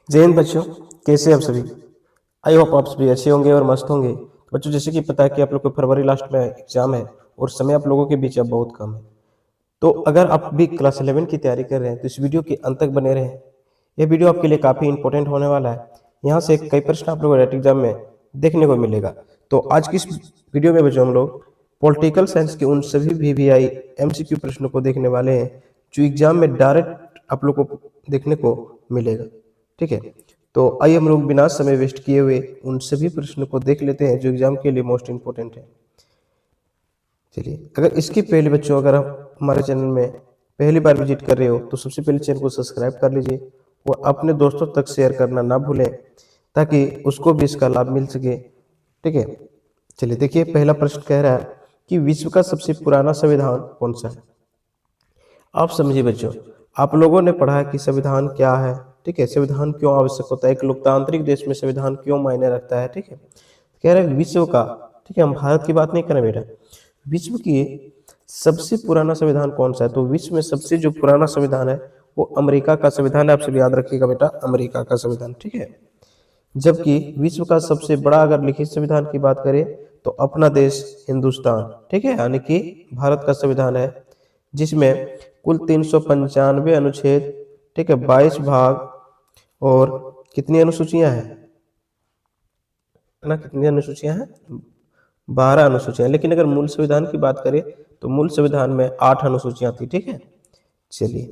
जय हिंद बच्चों, कैसे हैं आप सभी। आई होप आप सभी अच्छे होंगे और मस्त होंगे। बच्चों, जैसे कि पता है कि आप लोग को फरवरी लास्ट में एग्जाम है और समय आप लोगों के बीच अब बहुत कम है। तो अगर आप भी क्लास 11 की तैयारी कर रहे हैं तो इस वीडियो के अंत तक बने रहें। यह वीडियो आपके लिए काफ़ी इंपॉर्टेंट होने वाला है। यहाँ से कई प्रश्न आप लोगों को डायरेक्ट एग्जाम में देखने को मिलेगा। तो आज की इस वीडियो में बच्चों हम लोग पॉलिटिकल साइंस के उन सभी वीवीआई एमसीक्यू प्रश्नों को देखने वाले हैं जो एग्जाम में डायरेक्ट आप लोग को देखने को मिलेगा। ठीक है, तो आइए हम लोग बिना समय वेस्ट किए हुए उन सभी प्रश्नों को देख लेते हैं जो एग्जाम के लिए मोस्ट इंपोर्टेंट है। चलिए, अगर इसके पहले बच्चों अगर आप हमारे चैनल में पहली बार विजिट कर रहे हो तो सबसे पहले चैनल को सब्सक्राइब कर लीजिए और अपने दोस्तों तक शेयर करना ना भूलें ताकि उसको भी इसका लाभ मिल सके। ठीक है, चलिए देखिए, पहला प्रश्न कह रहा है कि विश्व का सबसे पुराना संविधान कौन सा है। आप समझिए बच्चों, आप लोगों ने पढ़ा है कि संविधान क्या है। ठीक है, संविधान क्यों आवश्यक होता है, एक लोकतांत्रिक देश में संविधान क्यों मायने रखता है। ठीक है, कह रहे हैं विश्व का, ठीक है, हम भारत की बात नहीं कर रहे बेटा, विश्व की सबसे पुराना संविधान कौन सा है। तो विश्व में सबसे जो पुराना संविधान है वो अमेरिका का संविधान है। आप सभी याद रखिएगा बेटा, अमेरिका का संविधान। ठीक है, जबकि विश्व का सबसे बड़ा अगर लिखित संविधान की बात करें तो अपना देश हिंदुस्तान, ठीक है, यानी कि भारत का संविधान है जिसमें कुल 395 अनुच्छेद, ठीक है, 22 भाग और कितनी अनुसूचियां हैं ना, कितनी अनुसूचियां हैं, 12 अनुसूचियां। लेकिन अगर मूल संविधान की बात करें तो मूल संविधान में 8 अनुसूचियां थी। ठीक है, चलिए,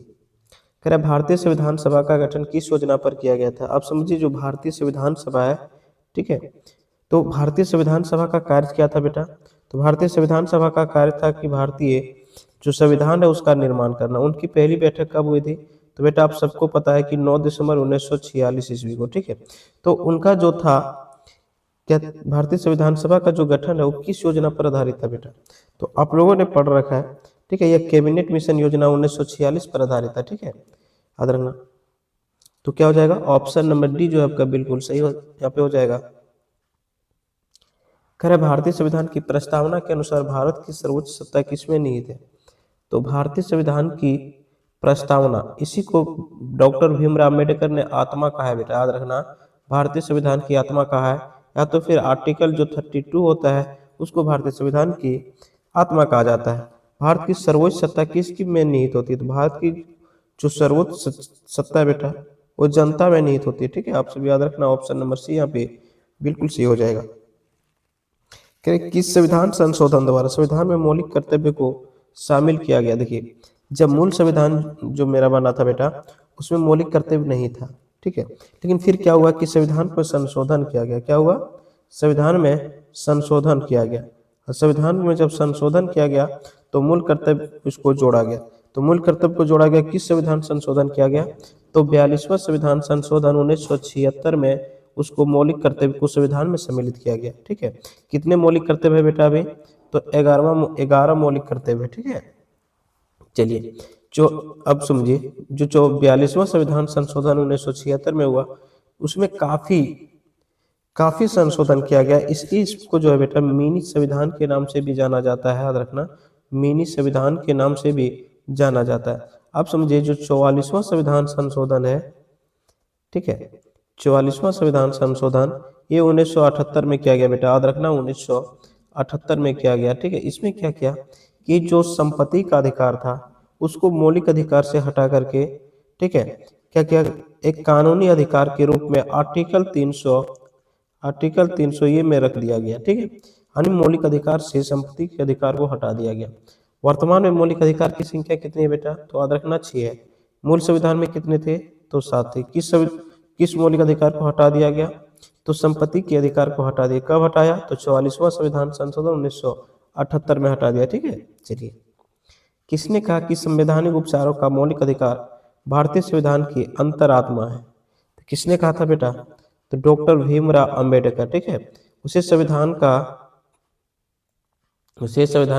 कह रहा भारतीय संविधान सभा का गठन किस योजना पर किया गया था। आप समझिए, जो भारतीय संविधान सभा है, ठीक है, तो भारतीय संविधान सभा का कार्य क्या था बेटा। तो भारतीय संविधान सभा का कार्य था कि भारतीय जो संविधान है उसका निर्माण करना। उनकी पहली बैठक कब हुई थी। तो बेटा आप सबको पता है कि 9 दिसंबर 1946 ईस्वी को। ठीक है, तो उनका जो था क्या, भारतीय संविधान सभा का जो गठन है वो किस योजना पर आधारित था बेटा। तो आप लोगों ने पढ़ रखा है, ठीक है, यह कैबिनेट मिशन योजना 1946 पर आधारित था। ठीक है, याद रखना। तो क्या हो जाएगा, ऑप्शन नंबर डी जो है आपका बिल्कुल सही यहाँ पे हो जाएगा। कह रहे भारतीय संविधान की प्रस्तावना के अनुसार भारत की सर्वोच्च सत्ता किसमें निहित है। तो भारतीय संविधान की प्रस्तावना, इसी को डॉक्टर भीमराव अम्बेडकर ने आत्मा कहा है बेटा, याद रखना। भारतीय संविधान की आत्मा कहा है, या तो फिर आर्टिकल जो 32 होता है उसको भारतीय संविधान की आत्मा कहा जाता है। भारत की सर्वोच्च सत्ता किसकी में निहित होती है। तो भारत की जो सर्वोच्च सत्ता है बेटा वो जनता में निहित होती है। ठीक है, आप सब याद रखना, ऑप्शन नंबर सी यहाँ पे बिल्कुल सही हो जाएगा। किस संविधान संशोधन द्वारा संविधान में मौलिक कर्तव्य को शामिल किया गया। देखिए, जब मूल संविधान जो मेरा बना था बेटा उसमें मौलिक कर्तव्य नहीं था। ठीक है, लेकिन फिर क्या हुआ कि संविधान को संशोधन किया गया। क्या हुआ, संविधान में संशोधन किया गया। और संविधान में जब संशोधन किया गया तो मूल कर्तव्य उसको जोड़ा गया। तो मूल कर्तव्य को जोड़ा गया, किस संविधान संशोधन किया गया। तो 42वां संविधान संशोधन 1976 में उसको मौलिक कर्तव्य को संविधान में सम्मिलित किया गया। ठीक है, कितने मौलिक कर्तव्य है बेटा अभी। तो 11 मौलिक कर्तव्य है। ठीक है, चलिए, जो अब समझिए, जो 42वां संविधान संशोधन 1976 में हुआ उसमें काफी काफी संशोधन किया गया। इसलिए इसको जो है बेटा मिनी संविधान के नाम से भी जाना जाता है, याद रखना, मिनी संविधान के नाम से भी जाना जाता है। अब समझिए, जो 44वां संविधान संशोधन है, ठीक है, 44वां संविधान संशोधन ये 1978 में किया गया बेटा, याद रखना, 1978 में किया गया। ठीक है, इसमें क्या किया कि जो संपत्ति का अधिकार था उसको मौलिक अधिकार से हटा करके, ठीक है, क्या किया, एक कानूनी अधिकार के रूप में आर्टिकल 300 ये में रख दिया गया। ठीक है, यानी मौलिक अधिकार से संपत्ति के अधिकार को हटा दिया गया। वर्तमान में मौलिक अधिकार की संख्या कितनी है बेटा। तो याद रखना 6 है। मूल संविधान में कितने थे। तो 7 थे। किस मौलिक अधिकार को हटा दिया गया। तो संपत्ति के अधिकार को हटा दिया। कब हटाया। तो 44वां संविधान संशोधन 1978 में हटा दिया। ठीक है, चलिए, किसने कहा कि संवैधानिक उपचारों का मौलिक अधिकार भारतीय संविधान की अंतरात्मा है। तो किसने कहा था बेटा। तो डॉक्टर भीमराव अंबेडकर। ठीक है, उसे संविधान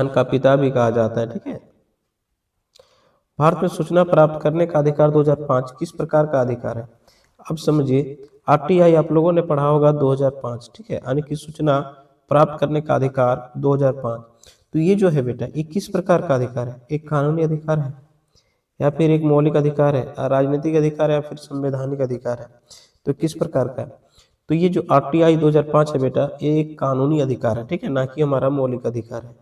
का पिता भी कहा जाता है। ठीक है, भारत में सूचना प्राप्त करने का अधिकार 2005 किस प्रकार का अधिकार है। अब समझिए, आरटीआई आप लोगों ने पढ़ा होगा 2005। ठीक है, यानी कि सूचना प्राप्त करने का अधिकार 2005। तो ये जो है बेटा ये किस प्रकार का अधिकार है। एक कानूनी अधिकार है या फिर एक मौलिक अधिकार है, राजनीतिक अधिकार है या फिर संवैधानिक अधिकार है। तो किस प्रकार का है? तो ये जो आरटीआई 2005 है बेटा, ये एक कानूनी अधिकार है, ठीक है, ना कि हमारा मौलिक अधिकार है।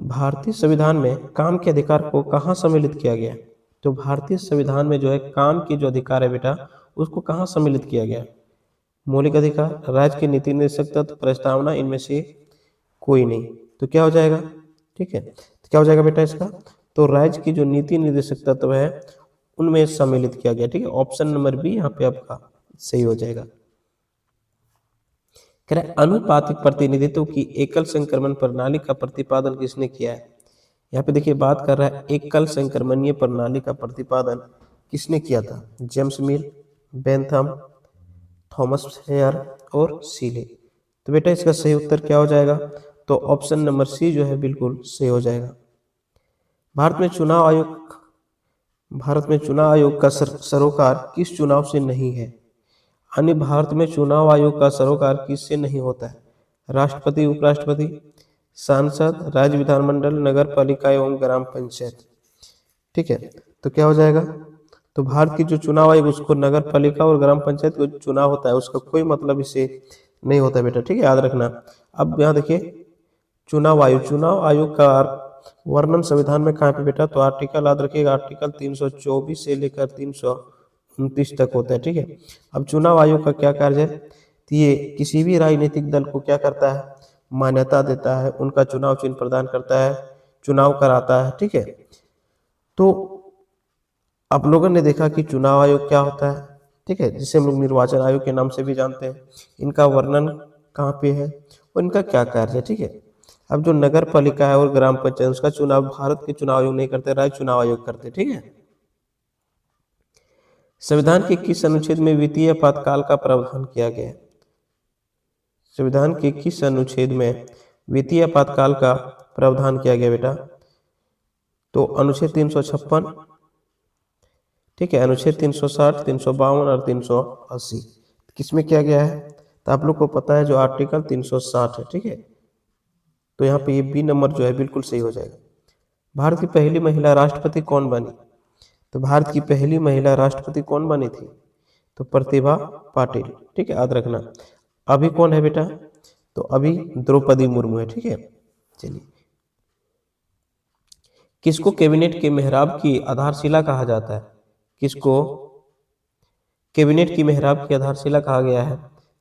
भारतीय संविधान में काम के अधिकार को कहाँ सम्मिलित किया गया है? तो भारतीय संविधान में जो है काम के जो अधिकार है बेटा, उसको कहाँ सम्मिलित किया गया है? मौलिक अधिकार, राज्य की नीति निर्देशक तत्व, प्रस्तावना, इनमें से कोई नहीं। तो क्या हो जाएगा? ठीक है, तो क्या हो जाएगा बेटा इसका? तो राज्य की जो नीति निर्देशक तत्व है उनमें सम्मिलित किया गया, ठीक है। ऑप्शन नंबर बी यहाँ पे आपका सही हो जाएगा। कह रहा है अनुपातिक प्रतिनिधित्व की एकल संक्रमण प्रणाली का प्रतिपादन किसने किया है? यहाँ पे देखिए बात कर रहा है एकल संक्रमणीय प्रणाली का प्रतिपादन किसने किया था? James Mill, Bentham, Thomas Hare और सीले। तो बेटा इसका सही उत्तर क्या हो जाएगा? तो ऑप्शन नंबर सी जो है बिल्कुल सही हो जाएगा। भारत में चुनाव आयोग का सरोकार किस चुनाव से नहीं है? अन्य भारत में चुनाव आयोग का सरोकार किससे नहीं होता है? राष्ट्रपति, उपराष्ट्रपति, सांसद, राज्य विधानमंडल, नगर पालिका एवं ग्राम पंचायत। ठीक है, तो क्या हो जाएगा? तो भारत की जो चुनाव आयोग उसको नगर पालिका और ग्राम पंचायत का चुनाव होता है उसका कोई मतलब इससे नहीं होता बेटा, ठीक है, याद रखना। अब यहाँ देखिए चुनाव आयोग का वर्णन संविधान में कहाँ पे बेटा? तो आर्टिकल याद रखिएगा, आर्टिकल 324 से लेकर 329 तक होता है, ठीक है। अब चुनाव आयोग का क्या कार्य है? तो ये किसी भी राजनीतिक दल को क्या करता है? मान्यता देता है, उनका चुनाव चिन्ह प्रदान करता है, चुनाव कराता है, ठीक है। तो आप लोगों ने देखा कि चुनाव आयोग क्या होता है, ठीक है, जिसे हम लोग निर्वाचन आयोग के नाम से भी जानते हैं। इनका वर्णन कहाँ पे है और इनका क्या कार्य है, ठीक है। अब जो नगर पालिका है और ग्राम पंचायत उसका चुनाव भारत के चुनाव आयोग नहीं करते, राज्य चुनाव आयोग करते, ठीक है। संविधान के किस अनुच्छेद में वित्तीय आपातकाल का प्रावधान किया गया है? संविधान के किस अनुच्छेद में वित्तीय आपातकाल का प्रावधान किया गया बेटा? तो अनुच्छेद 356, ठीक है, अनुच्छेद 360, 352 और 380 किसमें किया गया है? तो आप लोग को पता है जो आर्टिकल 360 है, ठीक है। तो यहाँ पे ये बी नंबर जो है बिल्कुल सही हो जाएगा। भारत की पहली महिला राष्ट्रपति कौन बनी? तो भारत की पहली महिला राष्ट्रपति कौन बनी थी? तो प्रतिभा पाटिल, ठीक है, याद रखना। अभी कौन है बेटा? तो अभी द्रौपदी मुर्मू है, ठीक है। चलिए, किसको कैबिनेट के मेहराब की आधारशिला कहा जाता है? किसको कैबिनेट की मेहराब की आधारशिला कहा गया है?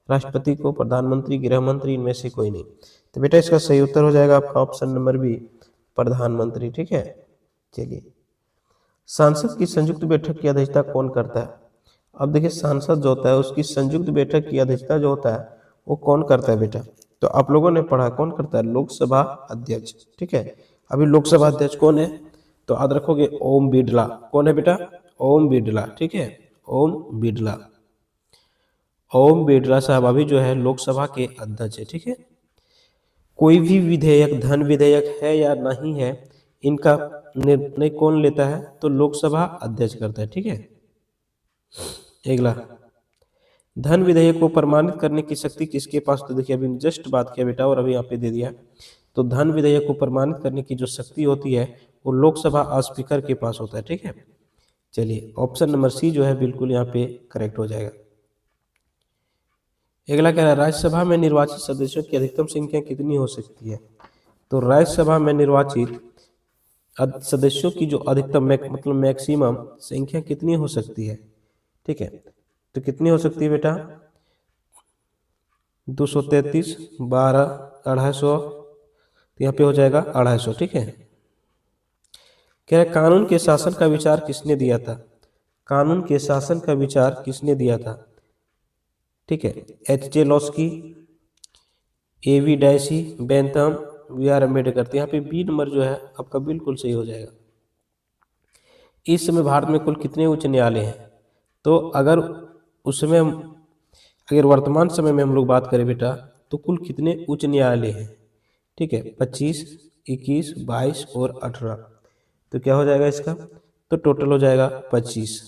राष्ट्रपति को, प्रधानमंत्री, गृह मंत्री, इनमें से कोई नहीं। तो बेटा इसका सही उत्तर हो जाएगा आपका ऑप्शन नंबर बी, प्रधानमंत्री, ठीक है। चलिए, सांसद की संयुक्त बैठक की अध्यक्षता कौन करता है? अब देखिए सांसद जो होता है उसकी संयुक्त बैठक की अध्यक्षता जो होता है वो कौन करता है बेटा? तो आप लोगों ने पढ़ा कौन करता है? लोकसभा अध्यक्ष, ठीक है। अभी लोकसभा अध्यक्ष कौन है? तो याद रखोगे ओम बिरला। कौन है बेटा? ओम बिरला, ठीक है, ओम बिरला। ओम बिरला साहब अभी जो है लोकसभा के अध्यक्ष है, ठीक है। कोई भी विधेयक धन विधेयक है या नहीं है, इनका निर्णय कौन लेता है? तो लोकसभा अध्यक्ष करता है, ठीक है। अगला, धन विधेयक को प्रमाणित करने की शक्ति किसके पास? तो देखिए अभी जस्ट बात किया बेटा और अभी यहाँ पे दे दिया। तो धन विधेयक को प्रमाणित करने की जो शक्ति होती है वो लोकसभा स्पीकर के पास होता है, ठीक है। चलिए, ऑप्शन नंबर सी जो है बिल्कुल यहाँ पे करेक्ट हो जाएगा। अगला कह रहा है राज्यसभा में निर्वाचित सदस्यों की अधिकतम संख्या कितनी हो सकती है? तो राज्यसभा में निर्वाचित सदस्यों की जो अधिकतम मतलब मैक्सिमम संख्या कितनी हो सकती है? ठीक है, तो कितनी हो सकती है बेटा? 233, 12, 250, तो यहाँ पे हो जाएगा 250, ठीक है। कह रहे कानून के शासन का विचार किसने दिया था? कानून के शासन का विचार किसने दिया था? ठीक है, H J. Laski, A V. Dicey, Bentham, B R. Ambedkar. यहाँ पे बी नंबर जो है आपका बिल्कुल सही हो जाएगा। इस समय भारत में कुल कितने उच्च न्यायालय हैं? तो अगर उस समय अगर वर्तमान समय में हम लोग बात करें बेटा तो कुल कितने उच्च न्यायालय हैं? ठीक है, 25, 21, 22 और 18। तो क्या हो जाएगा इसका? तो टोटल हो जाएगा 25।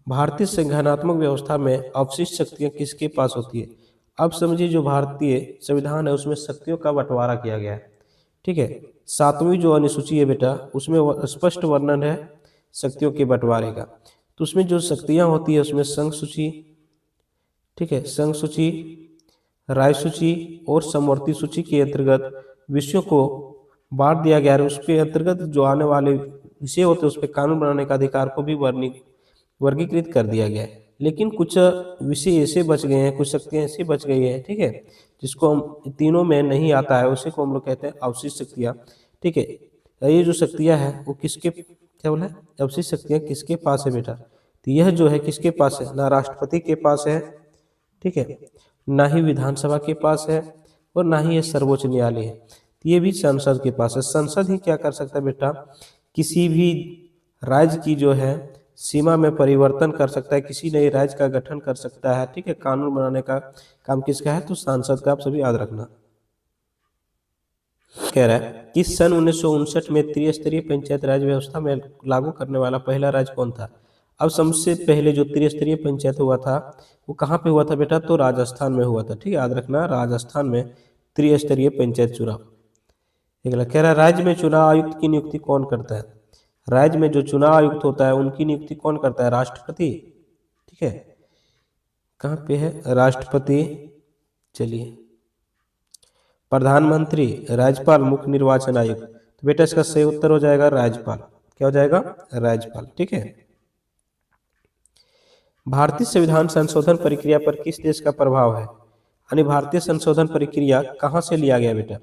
भारतीय संज्ञानात्मक व्यवस्था में अवशिष्ट शक्तियां किसके पास होती है? अब समझिए जो भारतीय संविधान है उसमें शक्तियों का बंटवारा किया गया है, ठीक है। 7वीं जो अनुसूची है बेटा उसमें स्पष्ट वर्णन है शक्तियों के बंटवारे का। तो उसमें जो शक्तियाँ होती है उसमें संघ सूची, ठीक है, संघ सूची, राय सूची और समवर्ती सूची के अंतर्गत विषयों को बांट दिया गया है। उसके अंतर्गत जो आने वाले विषय होते हैं उस पर कानून बनाने का अधिकार को भी वर्गीकृत कर दिया गया है। लेकिन कुछ विषय ऐसे बच गए हैं, कुछ शक्तियाँ ऐसी बच गई हैं, ठीक है, जिसको हम तीनों में नहीं आता है, उसी को हम लोग कहते हैं अवशिष्ट शक्तियाँ, ठीक है। ये जो शक्तियाँ हैं वो किसके, क्या बोला है, अवशिष्ट शक्तियाँ किसके पास है बेटा, तो यह जो है किसके पास है, ना राष्ट्रपति के पास है, ठीक है, ना ही विधानसभा के पास है और ना ही ये सर्वोच्च न्यायालय है, तो ये भी संसद के पास है। संसद ही क्या कर सकता है बेटा, किसी भी राज्य की जो है सीमा में परिवर्तन कर सकता है, किसी नए राज्य का गठन कर सकता है, ठीक है। कानून बनाने का काम किसका है, तो सांसद का, आप सभी याद रखना। कह रहा है कि सन 1959 में त्रिस्तरीय पंचायत राज व्यवस्था में लागू करने वाला पहला राज्य कौन था। अब सबसे पहले जो त्रिस्तरीय पंचायत हुआ था वो कहाँ पे हुआ था बेटा, तो राजस्थान में हुआ था, ठीक है, याद रखना, राजस्थान में त्रिस्तरीय पंचायत चुनाव। अगला कह रहा है राज्य में चुनाव आयुक्त की नियुक्ति कौन करता है। राज्य में जो चुनाव आयुक्त होता है उनकी नियुक्ति कौन करता है, राष्ट्रपति, ठीक है। कहाँ पे है राष्ट्रपति, चलिए, प्रधानमंत्री, राज्यपाल, मुख्य निर्वाचन आयुक्त। तो बेटा इसका सही उत्तर हो जाएगा राज्यपाल। क्या हो जाएगा, राज्यपाल, ठीक है। भारतीय संविधान संशोधन प्रक्रिया पर किस देश का प्रभाव है, यानी भारतीय संशोधन प्रक्रिया कहाँ से लिया गया बेटा,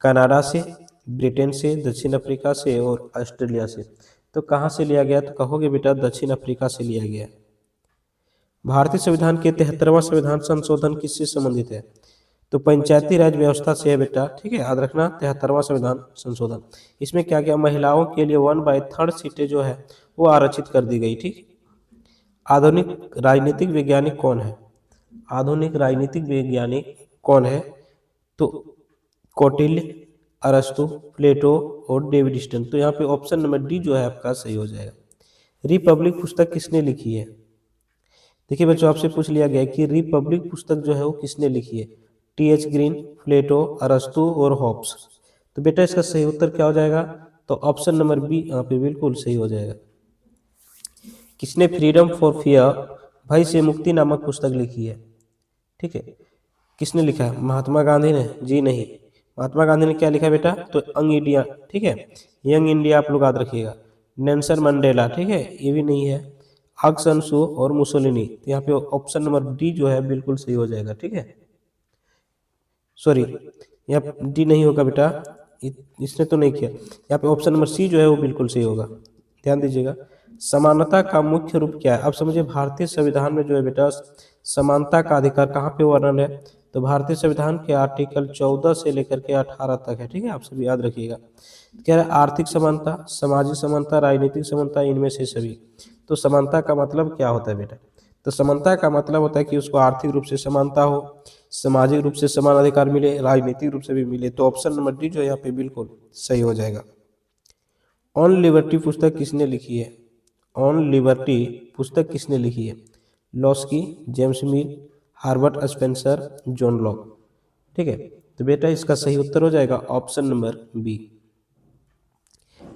कनाडा से, ब्रिटेन से, दक्षिण अफ्रीका से और ऑस्ट्रेलिया से। तो कहाँ से लिया गया, तो कहोगे बेटा दक्षिण अफ्रीका से लिया गया। भारतीय संविधान के 73वां संविधान संशोधन किससे संबंधित है, तो पंचायती राज व्यवस्था से है बेटा, ठीक है, याद रखना, 73वां संविधान संशोधन। इसमें क्या किया, महिलाओं के लिए 1/3 सीटें जो है वो आरक्षित कर दी गई, ठीक। आधुनिक राजनीतिक वैज्ञानिक कौन है, आधुनिक राजनीतिक वैज्ञानिक कौन है, तो कौटिल्य, अरस्तु, प्लेटो और डेविड स्टन। तो यहाँ पे ऑप्शन नंबर डी जो है आपका सही हो जाएगा। रिपब्लिक पुस्तक किसने लिखी है, देखिए बच्चों आपसे पूछ लिया गया कि रिपब्लिक पुस्तक जो है वो किसने लिखी है, टी.एच. ग्रीन, प्लेटो, अरस्तु और हॉब्स। तो बेटा इसका सही उत्तर क्या हो जाएगा, तो ऑप्शन नंबर बी यहाँ पे बिल्कुल सही हो जाएगा। किसने फ्रीडम फॉर फियर, भय से मुक्ति नामक पुस्तक लिखी है, ठीक है, किसने लिखा है, महात्मा गांधी ने, जी नहीं। महात्मा गांधी ने क्या लिखा बेटा, तो यंग इंडिया, ठीक है, यंग इंडिया आप लोग याद रखिएगा। नेल्सन मंडेला, ठीक है, ये भी नहीं है। आंग सान सू और मुसोलिनी। तो यहाँ पे ऑप्शन नंबर डी जो है बिल्कुल सही हो जाएगा, ठीक है, सॉरी यहाँ डी नहीं होगा बेटा, इसने तो नहीं किया, यहाँ पे ऑप्शन नंबर सी जो है वो बिल्कुल सही होगा, ध्यान दीजिएगा। समानता का मुख्य रूप क्या है, अब समझिए भारतीय संविधान में जो है बेटा समानता का अधिकार कहाँ पे वर्णन है, तो भारतीय संविधान के आर्टिकल 14 से लेकर के 18 तक है, ठीक है, आप सभी याद रखिएगा। कह रहा है आर्थिक समानता, सामाजिक समानता, राजनीतिक समानता, इनमें से सभी। तो समानता का मतलब क्या होता है बेटा, तो समानता का मतलब होता है कि उसको आर्थिक रूप से समानता हो, सामाजिक रूप से समान अधिकार मिले, राजनीतिक रूप से भी मिले। तो ऑप्शन नंबर डी जो है यहाँ पे बिल्कुल सही हो जाएगा। ऑन लिबर्टी पुस्तक किसने लिखी है, ऑन लिबर्टी पुस्तक किसने लिखी है, लॉस्की, जेम्स मिल, हार्बर्ट स्पेंसर, जॉन लॉक, ठीक है। तो बेटा इसका सही उत्तर हो जाएगा ऑप्शन नंबर बी।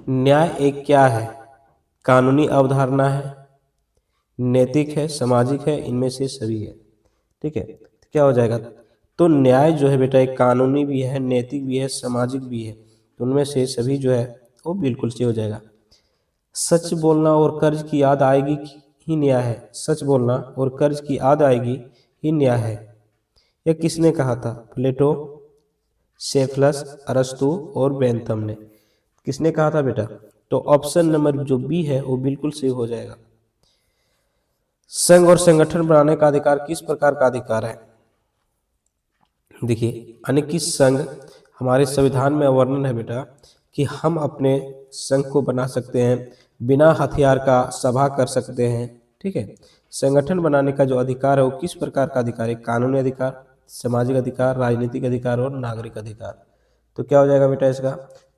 न्याय एक क्या है, कानूनी अवधारणा है, नैतिक है, सामाजिक है, इनमें से सभी है, ठीक है। तो क्या हो जाएगा, तो न्याय जो है बेटा एक कानूनी भी है, नैतिक भी है, सामाजिक भी है, तो उनमें से सभी जो है वो बिल्कुल सही हो जाएगा। सच बोलना और कर्ज की याद आएगी ही न्याय है, सच बोलना और कर्ज की याद आएगी ही न्याय है, यह किसने कहा था, प्लेटो, सेफलस, अरस्तु और बेंथम ने। किसने कहा था बेटा, तो ऑप्शन नंबर जो बी है वो बिल्कुल सही हो जाएगा। संघ और संगठन बनाने का अधिकार किस प्रकार का अधिकार है, देखिए यानी कि संघ हमारे संविधान में वर्णन है बेटा कि हम अपने संघ को बना सकते हैं, बिना हथियार का सभा कर सकते हैं, ठीक है। संगठन बनाने का जो अधिकार है वो किस प्रकार का अधिकार है, कानूनी अधिकार, सामाजिक अधिकार, राजनीतिक अधिकार और नागरिक अधिकार। तो क्या हो जाएगा बेटा इसका,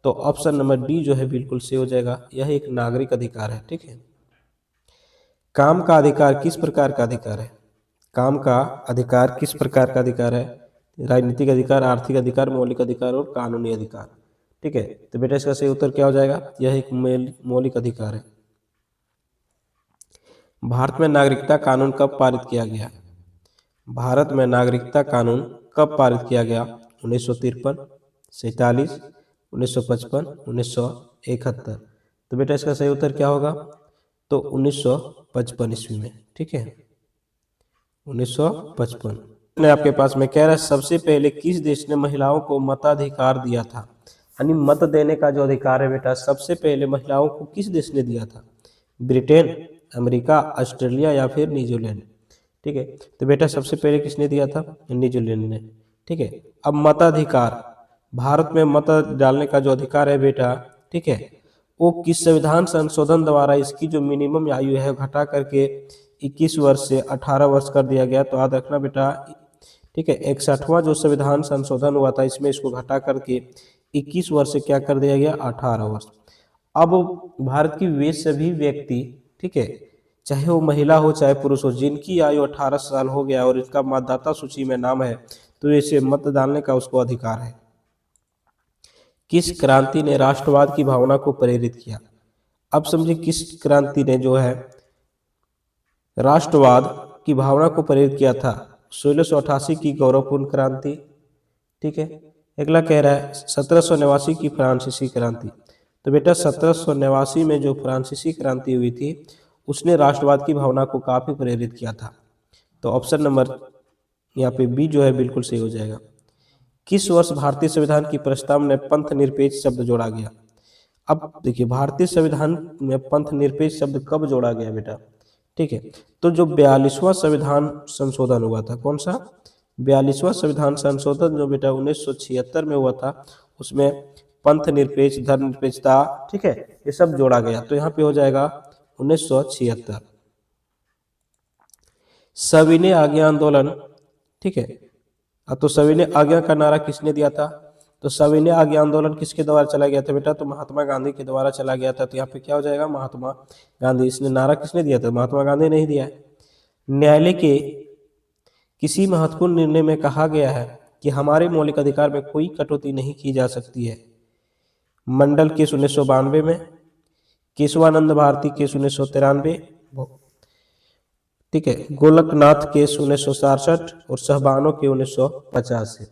तो ऑप्शन नंबर डी जो है बिल्कुल सही हो जाएगा, यह एक नागरिक अधिकार है, ठीक है। काम का अधिकार किस प्रकार का अधिकार है, काम का अधिकार किस प्रकार का अधिकार है, राजनीतिक अधिकार, आर्थिक अधिकार, मौलिक अधिकार और कानूनी अधिकार, ठीक है। तो बेटा इसका सही उत्तर क्या हो जाएगा, यह एक मौलिक अधिकार है। भारत में नागरिकता कानून कब पारित किया गया? भारत में नागरिकता कानून कब पारित किया गया? 1953, 47, 1955, 1971। तो बेटा इसका सही उत्तर क्या होगा? तो 1955 ईस्वी में। ठीक है, 1955 ने आपके पास में कह रहा है सबसे पहले किस देश ने महिलाओं को मताधिकार दिया था? यानी मत देने का जो अधिकार है बेटा सबसे पहले महिलाओं को किस देश ने दिया था? ब्रिटेन, अमेरिका, ऑस्ट्रेलिया या फिर न्यूजीलैंड। ठीक है, तो बेटा सबसे पहले किसने दिया था? न्यूजीलैंड ने। ठीक है, अब मताधिकार, भारत में मत डालने का जो अधिकार है बेटा, ठीक है, वो किस संविधान संशोधन द्वारा इसकी जो मिनिमम आयु है घटा करके 21 वर्ष से 18 वर्ष कर दिया गया। तो याद रखना बेटा, ठीक है, 61वां जो संविधान संशोधन हुआ था इसमें इसको घटा करके 21 वर्ष से क्या कर दिया गया? 18 वर्ष। अब भारत की वे सभी व्यक्ति, ठीक है, चाहे वो महिला हो चाहे पुरुष हो, जिनकी आयु 18 साल हो गया और इसका मतदाता सूची में नाम है, तो इसे मत डालने का उसको अधिकार है। किस क्रांति ने राष्ट्रवाद की भावना को प्रेरित किया? अब समझिए किस क्रांति ने जो है राष्ट्रवाद की भावना को प्रेरित किया था? 1688 की गौरवपूर्ण क्रांति। ठीक है, अगला कह रहा है 1789 की फ्रांसीसी क्रांति। तो बेटा 1789 में जो फ्रांसीसी क्रांति हुई थी उसने राष्ट्रवाद की भावना को काफी प्रेरित किया था। तो ऑप्शन नंबर यहाँ पे बी जो है बिल्कुल सही हो जाएगा। किस वर्ष भारतीय संविधान की प्रस्ताव में पंथ निरपेक्ष शब्द जोड़ा गया? अब देखिए भारतीय संविधान में पंथ निरपेक्ष शब्द कब जोड़ा गया बेटा? ठीक है, तो जो 42वां संविधान संशोधन हुआ था, कौन सा? 42वां संविधान संशोधन जो बेटा 1976 में हुआ था, उसमें पंथ निरपेक्ष, धर्म निरपेक्षता, ठीक है, ये सब जोड़ा गया। तो यहाँ पे हो जाएगा 1976। सविनय आज्ञा आंदोलन, ठीक है, तो सविनय आज्ञा का नारा किसने दिया था? तो सविनय आज्ञा आंदोलन किसके द्वारा चला गया था बेटा? तो महात्मा गांधी के द्वारा चला गया था। तो यहाँ पे क्या हो जाएगा? महात्मा गांधी। इसने नारा किसने दिया था? महात्मा गांधी नहीं दिया है। न्यायालय के किसी महत्वपूर्ण निर्णय में कहा गया है कि हमारे मौलिक अधिकार में कोई कटौती नहीं की जा सकती है? मंडल केस 1992 में, केशवानंद भारती केस 1993, ठीक है, गोलकनाथ केस 1967 और सहबानो के 1950 से।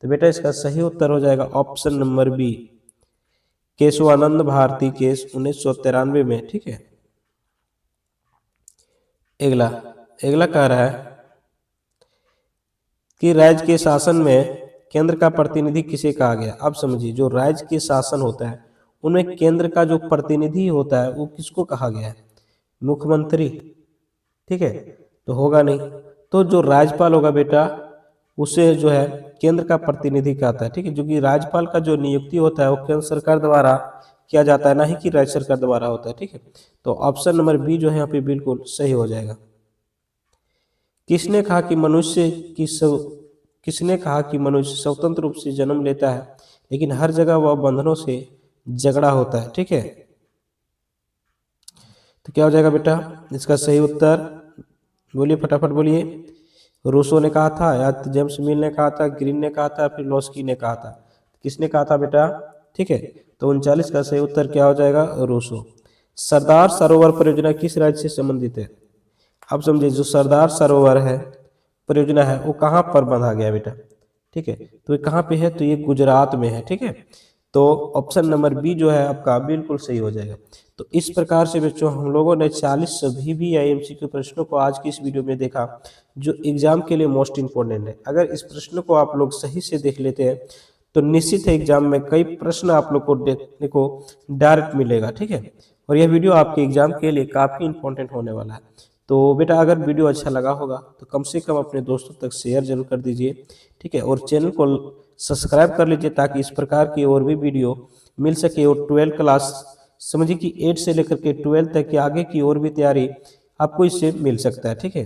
तो बेटा इसका सही उत्तर हो जाएगा option number B, Kesavananda Bharati case 1993 में। ठीक है, अगला कह रहा है कि राज्य के शासन में केंद्र का प्रतिनिधि किसे कहा गया? अब समझिए जो राज्य के शासन होता है उनमें केंद्र का जो प्रतिनिधि होता है वो किसको कहा गया है? मुख्यमंत्री। ठीक है, तो होगा नहीं, तो जो राज्यपाल होगा बेटा उसे जो है केंद्र का प्रतिनिधि कहता है। ठीक है, जो कि राज्यपाल का जो नियुक्ति होता है वो केंद्र सरकार द्वारा किया जाता है, ना ही कि राज्य सरकार द्वारा होता है। ठीक है, तो ऑप्शन नंबर बी जो है यहाँ पे बिल्कुल सही हो जाएगा। किसने कहा कि मनुष्य स्वतंत्र रूप से जन्म लेता है लेकिन हर जगह वह बंधनों से झगड़ा होता है? ठीक है, तो क्या हो जाएगा बेटा इसका सही उत्तर? बोलिए फटाफट बोलिए। रूसो ने कहा था या जेम्स मिल ने कहा था, ग्रीन ने कहा था, फिर लॉस्की ने कहा था? किसने कहा था बेटा? ठीक है, तो 39 का सही उत्तर क्या हो जाएगा? रूसो। सरदार सरोवर परियोजना किस राज्य से संबंधित है? अब समझिए जो सरदार सरोवर है परियोजना है वो कहाँ पर बंधा गया बेटा? ठीक है, तो ये कहाँ पे है? तो ये गुजरात में है। ठीक है, तो ऑप्शन नंबर बी जो है आपका बिल्कुल सही हो जाएगा। तो इस प्रकार से बच्चों हम लोगों ने 40 सभी भी एमसीक्यू प्रश्नों को आज की इस वीडियो में देखा जो एग्जाम के लिए मोस्ट इंपोर्टेंट है। अगर इस प्रश्न को आप लोग सही से देख लेते हैं तो निश्चित है एग्जाम में कई प्रश्न आप लोग को देखने को डायरेक्ट मिलेगा। ठीक है, और यह वीडियो आपके एग्जाम के लिए काफ़ी इंपॉर्टेंट होने वाला है। तो बेटा अगर वीडियो अच्छा लगा होगा तो कम से कम अपने दोस्तों तक शेयर जरूर कर दीजिए। ठीक है, और चैनल को सब्सक्राइब कर लीजिए ताकि इस प्रकार की और भी वीडियो मिल सके। और 12 क्लास समझिए कि 8 से लेकर के 12 तक की आगे की और भी तैयारी आपको इससे मिल सकता है। ठीक है।